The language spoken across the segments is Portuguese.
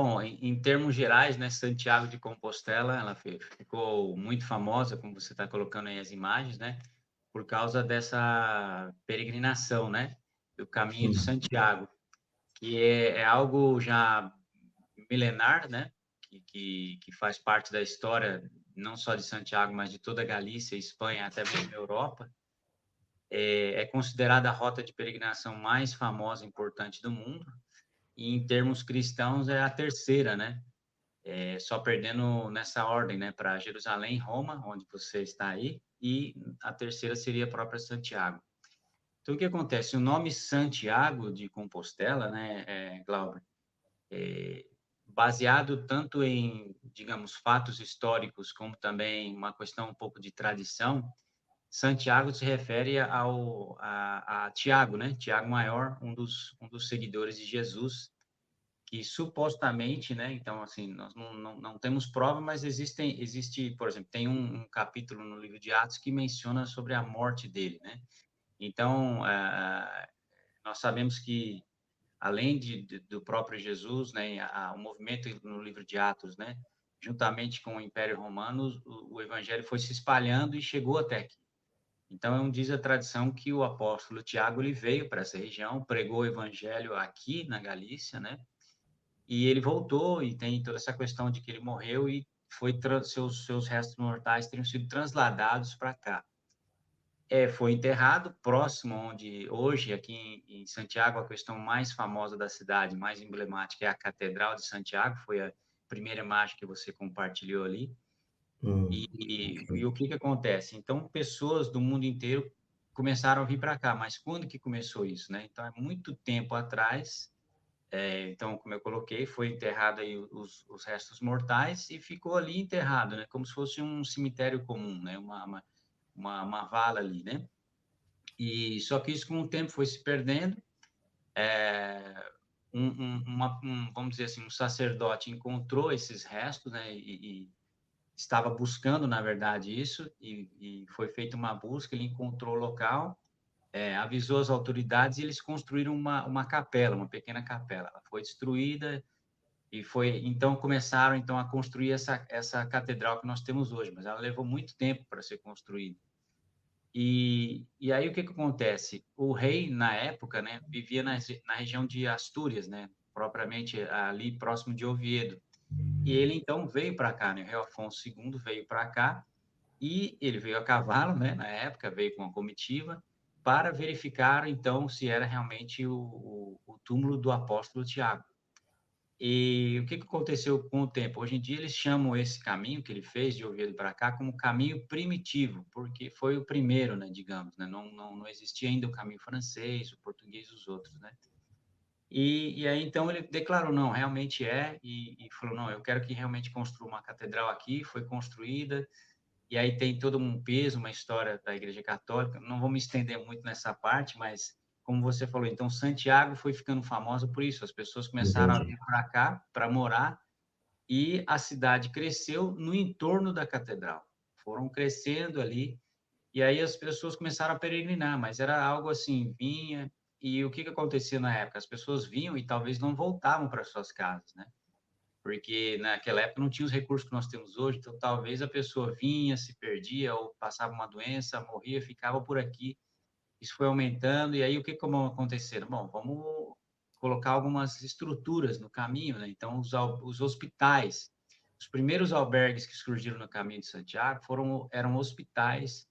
Bom, em termos gerais, né, Santiago de Compostela, ela ficou muito famosa, como você está colocando aí as imagens, né, por causa dessa peregrinação, né, do Caminho de Sim. Santiago, que é algo já milenar, né, que faz parte da história não só de Santiago, mas de toda a Galícia, Espanha, até mesmo Europa. É considerada a rota de peregrinação mais famosa e importante do mundo, e em termos cristãos é a terceira, né? Só perdendo nessa ordem, né? Para Jerusalém, Roma, onde você está aí, e a terceira seria a própria Santiago. Então, o que acontece? O nome Santiago de Compostela, né, Glauber, baseado tanto em, digamos, fatos históricos, como também uma questão um pouco de tradição, Santiago se refere a Tiago, né? Tiago Maior, um dos seguidores de Jesus, que supostamente, né? Então, assim, nós não temos prova, mas existe, por exemplo, tem um capítulo no livro de Atos que menciona sobre a morte dele, né? Então, nós sabemos que, além do próprio Jesus, né? O movimento no livro de Atos, né? Juntamente com o Império Romano, o evangelho foi se espalhando e chegou até aqui. Então, diz a tradição que o apóstolo Tiago ele veio para essa região, pregou o evangelho aqui na Galícia, né? E ele voltou e tem toda essa questão de que ele morreu e seus restos mortais teriam sido transladados para cá. Foi enterrado próximo onde hoje aqui em Santiago a questão mais famosa da cidade, mais emblemática é a Catedral de Santiago, foi a primeira imagem que você compartilhou ali. E o que acontece? Então, pessoas do mundo inteiro começaram a vir para cá, mas quando que começou isso, né? Então, é muito tempo atrás. Então, como eu coloquei, foi enterrado aí os restos mortais e ficou ali enterrado, né? Como se fosse um cemitério comum, né? Uma vala ali, né? E só que isso com o tempo foi se perdendo. É, vamos dizer assim, um sacerdote encontrou esses restos, né? E estava buscando, na verdade, isso, e foi feita uma busca, ele encontrou o local, avisou as autoridades e eles construíram uma capela, uma pequena capela. Ela foi destruída e então começaram então a construir essa catedral que nós temos hoje, mas ela levou muito tempo para ser construída. E aí o que acontece? O rei, na época, né, vivia na região de Astúrias, né, propriamente ali próximo de Oviedo. E ele então veio para cá, né? O rei Afonso II veio para cá e ele veio a cavalo, né? Na época veio com uma comitiva para verificar então se era realmente o túmulo do apóstolo Tiago. E o que aconteceu com o tempo? Hoje em dia eles chamam esse caminho que ele fez de Oviedo para cá como caminho primitivo, porque foi o primeiro, né? Digamos, né? Não existia ainda o caminho francês, o português, os outros, né? E aí, então, ele declarou, não, realmente e falou, não, eu quero que realmente construa uma catedral aqui, foi construída, e aí tem todo um peso, uma história da Igreja Católica, não vou me estender muito nessa parte, mas, como você falou, então, Santiago foi ficando famosa por isso, as pessoas começaram a Entendi. vir para cá, para morar, e a cidade cresceu no entorno da catedral, foram crescendo ali, e aí as pessoas começaram a peregrinar, mas era algo assim, vinha, e o que acontecia na época? As pessoas vinham e talvez não voltavam para suas casas, né? Porque naquela época não tinha os recursos que nós temos hoje, então talvez a pessoa vinha, se perdia ou passava uma doença, morria, ficava por aqui. Isso foi aumentando, e aí o que como aconteceram? Bom, vamos colocar algumas estruturas no caminho, né? Então, os hospitais, os primeiros albergues que surgiram no caminho de Santiago eram hospitais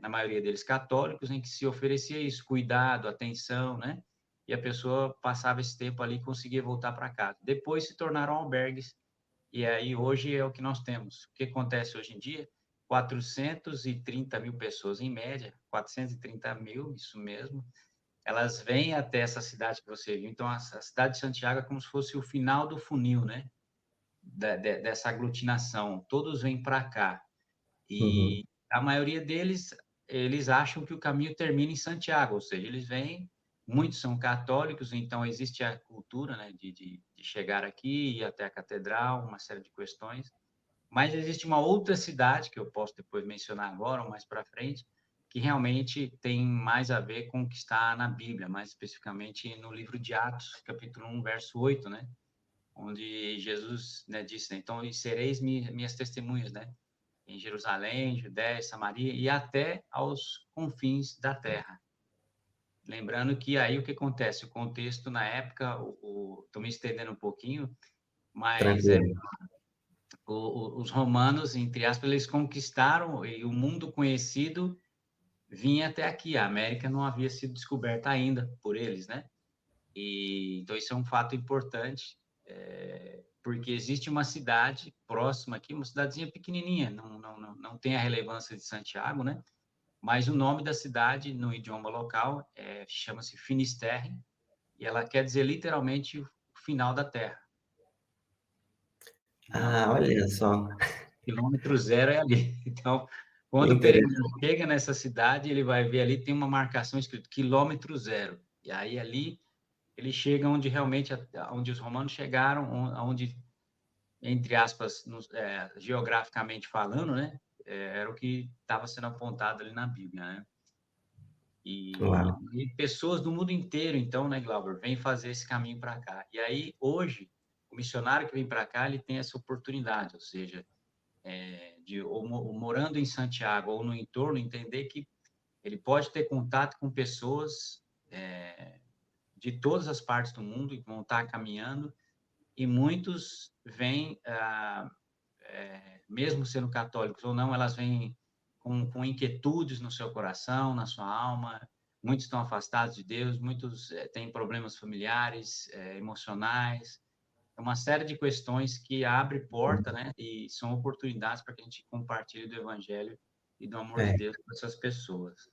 na maioria deles católicos, em que se oferecia isso, cuidado, atenção, né? E a pessoa passava esse tempo ali e conseguia voltar para casa. Depois se tornaram albergues, e aí hoje é o que nós temos. O que acontece hoje em dia? 430 mil pessoas em média, 430 mil, isso mesmo, elas vêm até essa cidade que você viu. Então, a cidade de Santiago é como se fosse o final do funil, né? Dessa aglutinação. Todos vêm para cá. Uhum. E a maioria deles, eles acham que o caminho termina em Santiago, ou seja, eles vêm, muitos são católicos, então existe a cultura, né, de chegar aqui, ir até a catedral, uma série de questões, mas existe uma outra cidade, que eu posso depois mencionar agora, ou mais para frente, que realmente tem mais a ver com o que está na Bíblia, mais especificamente no livro de Atos, capítulo 1, verso 8, né? onde Jesus, né, disse, né, então, e sereis minhas testemunhas, né, em Jerusalém, Judéia, Samaria e até aos confins da terra. Lembrando que aí o que acontece, o contexto na época, estou me estendendo um pouquinho, mas Tranquilo. os romanos, entre aspas, eles conquistaram e o mundo conhecido vinha até aqui. A América não havia sido descoberta ainda por eles, né? E então isso é um fato importante, porque existe uma cidade próxima aqui, uma cidadezinha pequenininha, não tem a relevância de Santiago, né? Mas o nome da cidade no idioma local chama-se Finisterre e ela quer dizer literalmente o final da Terra. Ah, Então, olha só, quilômetro zero é ali. Então, que quando o peregrino interessante. chega nessa cidade, ele vai ver ali, tem uma marcação escrito quilômetro zero. E aí ali ele chega onde realmente, onde os romanos chegaram, onde, entre aspas, geograficamente falando, né, era o que estava sendo apontado ali na Bíblia, né? Uau. E pessoas do mundo inteiro, então, né, Glauber, vêm fazer esse caminho para cá. E aí, hoje, o missionário que vem para cá, ele tem essa oportunidade, ou seja, ou morando em Santiago ou no entorno, entender que ele pode ter contato com pessoas de todas as partes do mundo e vão estar caminhando, e muitos vêm, mesmo sendo católicos ou não, elas vêm com inquietudes no seu coração, na sua alma, muitos estão afastados de Deus, muitos têm problemas familiares, emocionais, é uma série de questões que abre porta, né, e são oportunidades para que a gente compartilhe do evangelho e do amor de É. Deus com essas pessoas.